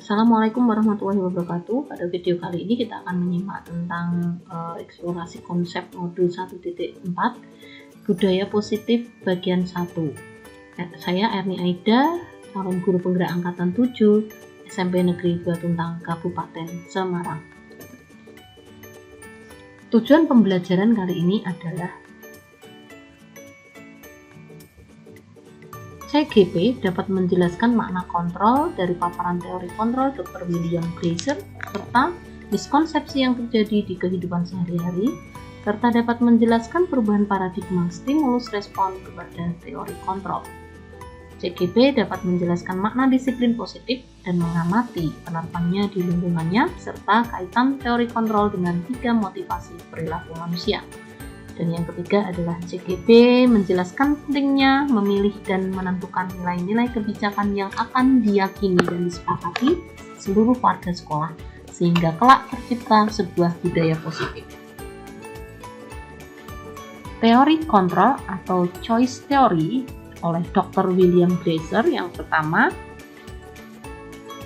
Assalamualaikum warahmatullahi wabarakatuh. Pada video kali ini kita akan menyimak tentang eksplorasi konsep modul 1.4 budaya positif bagian 1. Saya Erni Aida, calon guru penggerak angkatan 7 SMP Negeri Dua Tuntang, Kabupaten Semarang. Tujuan pembelajaran kali ini adalah CGP dapat menjelaskan makna kontrol dari paparan teori kontrol Dr. William Glasser serta miskonsepsi yang terjadi di kehidupan sehari-hari, serta dapat menjelaskan perubahan paradigma stimulus respon kepada teori kontrol. CGP dapat menjelaskan makna disiplin positif dan mengamati penerapannya di lingkungannya serta kaitan teori kontrol dengan 3 motivasi perilaku manusia. Dan yang ketiga adalah CGP menjelaskan pentingnya memilih dan menentukan nilai-nilai kebijakan yang akan diyakini dan disepakati seluruh warga sekolah sehingga kelak tercipta sebuah budaya positif. Teori kontrol atau choice theory oleh Dr. William Glasser yang pertama,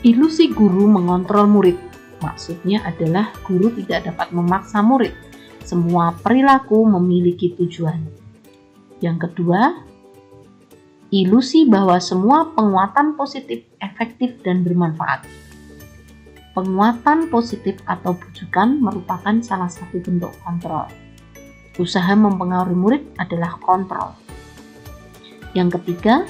ilusi guru mengontrol murid. Maksudnya adalah guru tidak dapat memaksa murid. Semua perilaku memiliki tujuan. Yang kedua, ilusi bahwa semua penguatan positif efektif dan bermanfaat. Penguatan positif atau bujukan merupakan salah satu bentuk kontrol. Usaha mempengaruhi murid adalah kontrol. Yang ketiga,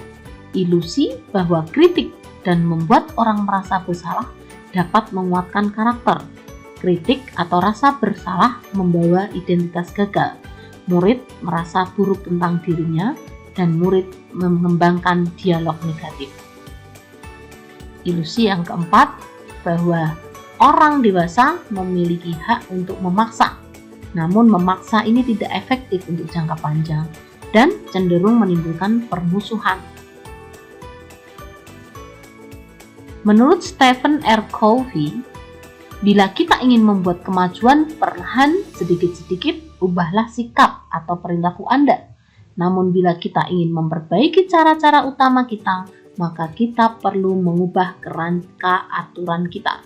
ilusi bahwa kritik dan membuat orang merasa bersalah dapat menguatkan karakter. Kritik atau rasa bersalah membawa identitas gagal. Murid merasa buruk tentang dirinya dan murid mengembangkan dialog negatif. Ilusi yang keempat, bahwa orang dewasa memiliki hak untuk memaksa. Namun memaksa ini tidak efektif untuk jangka panjang dan cenderung menimbulkan permusuhan. Menurut Stephen R. Covey, bila kita ingin membuat kemajuan perlahan sedikit-sedikit, ubahlah sikap atau perilaku Anda. Namun bila kita ingin memperbaiki cara-cara utama kita, maka kita perlu mengubah kerangka aturan kita.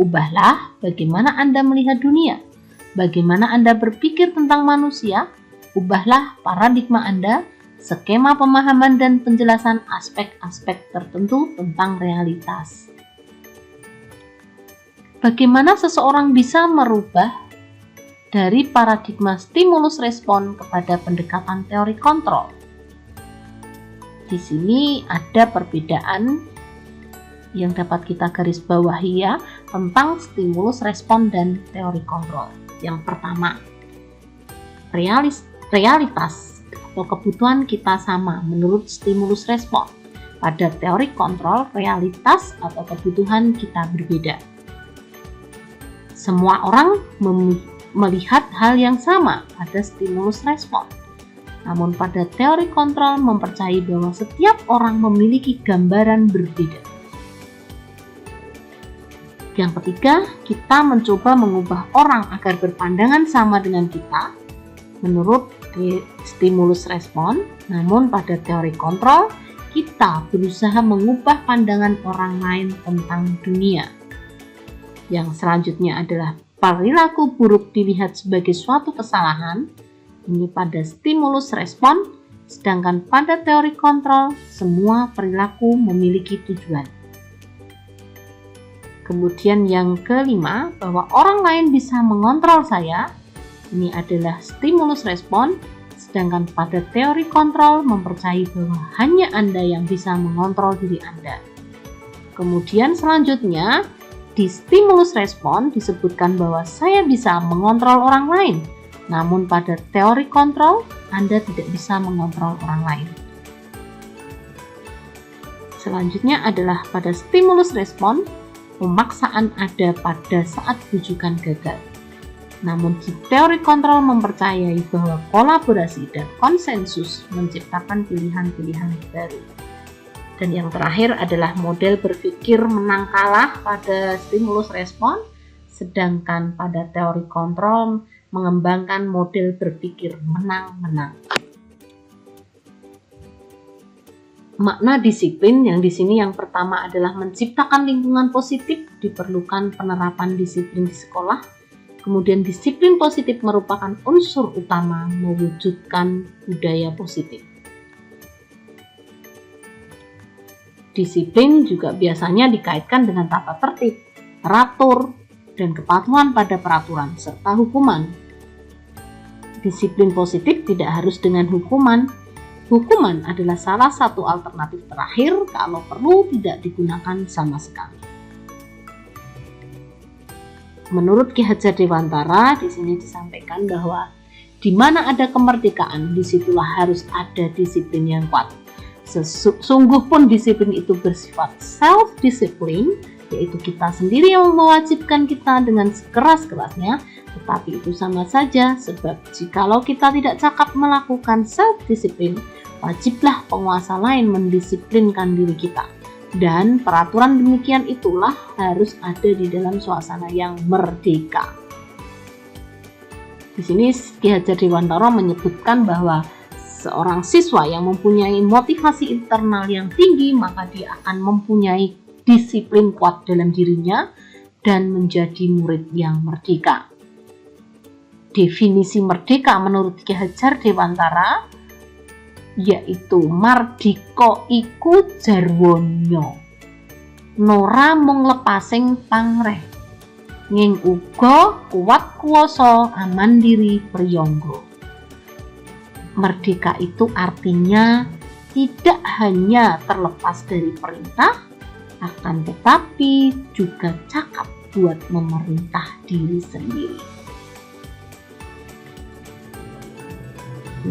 Ubahlah bagaimana Anda melihat dunia, bagaimana Anda berpikir tentang manusia, ubahlah paradigma Anda, skema pemahaman dan penjelasan aspek-aspek tertentu tentang realitas. Bagaimana seseorang bisa merubah dari paradigma stimulus respon kepada pendekatan teori kontrol? Di sini ada perbedaan yang dapat kita garis bawahi ya tentang stimulus respon dan teori kontrol. Yang pertama, realitas atau kebutuhan kita sama menurut stimulus respon. Pada teori kontrol, realitas atau kebutuhan kita berbeda. Semua orang melihat hal yang sama pada stimulus respon. Namun pada teori kontrol mempercayai bahwa setiap orang memiliki gambaran berbeda. Yang ketiga, kita mencoba mengubah orang agar berpandangan sama dengan kita menurut stimulus respon. Namun pada teori kontrol, kita berusaha mengubah pandangan orang lain tentang dunia. Yang selanjutnya adalah perilaku buruk dilihat sebagai suatu kesalahan. Ini pada stimulus respon, sedangkan pada teori kontrol semua perilaku memiliki tujuan. Kemudian yang kelima, bahwa orang lain bisa mengontrol saya. Ini adalah stimulus respon, sedangkan pada teori kontrol mempercayai bahwa hanya Anda yang bisa mengontrol diri Anda. Kemudian selanjutnya, di stimulus respon disebutkan bahwa saya bisa mengontrol orang lain, namun pada teori kontrol Anda tidak bisa mengontrol orang lain. Selanjutnya adalah pada stimulus respon, pemaksaan ada pada saat bujukan gagal. Namun di teori kontrol mempercayai bahwa kolaborasi dan konsensus menciptakan pilihan-pilihan baru. Dan yang terakhir adalah model berpikir menang kalah pada stimulus respon, sedangkan pada teori kontrol mengembangkan model berpikir menang-menang. Makna disiplin yang di sini yang pertama adalah menciptakan lingkungan positif, diperlukan penerapan disiplin di sekolah. Kemudian disiplin positif merupakan unsur utama mewujudkan budaya positif. Disiplin juga biasanya dikaitkan dengan tata tertib, teratur, dan kepatuhan pada peraturan serta hukuman. Disiplin positif tidak harus dengan hukuman. Hukuman adalah salah satu alternatif terakhir kalau perlu tidak digunakan sama sekali. Menurut Ki Hajar Dewantara, di sini disampaikan bahwa di mana ada kemerdekaan, disitulah harus ada disiplin yang kuat. Sesungguh pun disiplin itu bersifat self-discipline, yaitu kita sendiri yang mewajibkan kita dengan sekeras-kerasnya, tetapi itu sama saja, sebab jikalau kita tidak cakap melakukan self-discipline, wajiblah penguasa lain mendisiplinkan diri kita. Dan peraturan demikian itulah harus ada di dalam suasana yang merdeka. Di sini Ki Hajar Dewantara menyebutkan bahwa seorang siswa yang mempunyai motivasi internal yang tinggi, maka dia akan mempunyai disiplin kuat dalam dirinya dan menjadi murid yang merdeka. Definisi merdeka menurut Ki Hajar Dewantara yaitu mardika iku jarwonya, nora mung lepasing pangreh, nging uga kuat kuwasa amandiri priyangga. Merdeka itu artinya tidak hanya terlepas dari perintah, akan tetapi juga cakap buat memerintah diri sendiri.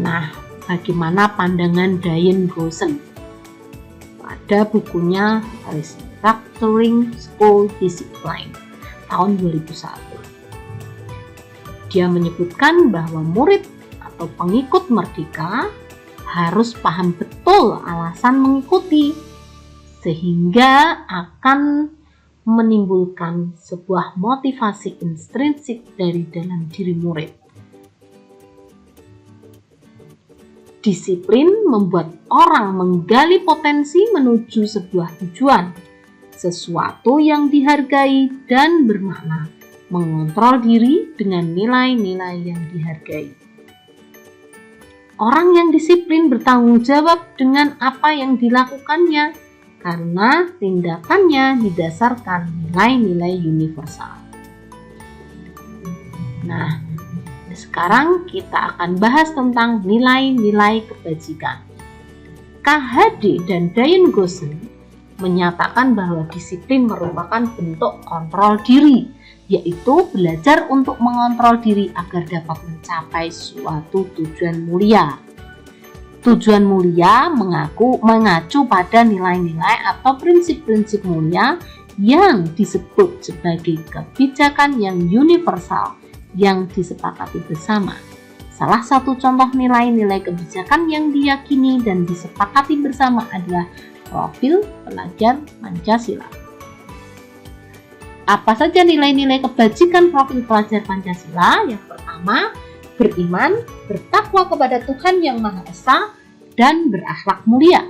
Nah, bagaimana pandangan Diane Gossen pada bukunya Restructuring School Discipline tahun 2001. Dia menyebutkan bahwa murid atau pengikut merdeka harus paham betul alasan mengikuti, sehingga akan menimbulkan sebuah motivasi intrinsik dari dalam diri murid. Disiplin membuat orang menggali potensi menuju sebuah tujuan, sesuatu yang dihargai dan bermakna, mengontrol diri dengan nilai-nilai yang dihargai. Orang yang disiplin bertanggung jawab dengan apa yang dilakukannya, karena tindakannya didasarkan nilai-nilai universal. Nah, sekarang kita akan bahas tentang nilai-nilai kebajikan. KHD dan Diane Gossen menyatakan bahwa disiplin merupakan bentuk kontrol diri, yaitu belajar untuk mengontrol diri agar dapat mencapai suatu tujuan mulia. Tujuan mulia mengacu pada nilai-nilai atau prinsip-prinsip mulia yang disebut sebagai kebijakan yang universal yang disepakati bersama. Salah satu contoh nilai-nilai kebijakan yang diyakini dan disepakati bersama adalah profil pelajar Pancasila. Apa saja nilai-nilai kebajikan profil pelajar Pancasila? Yang pertama, beriman, bertakwa kepada Tuhan Yang Maha Esa, dan berakhlak mulia.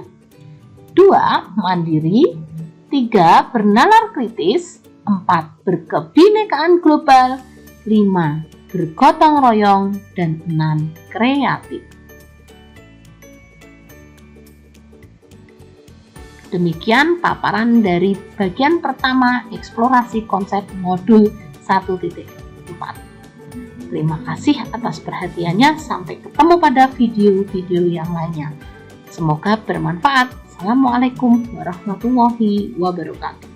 2. Mandiri. 3. Bernalar kritis. 4. Berkebinekaan global. 5. Bergotong royong, dan 6. Kreatif. Demikian paparan dari bagian pertama eksplorasi konsep modul 1.4. Terima kasih atas perhatiannya. Sampai ketemu pada video-video yang lainnya. Semoga bermanfaat. Assalamualaikum warahmatullahi wabarakatuh.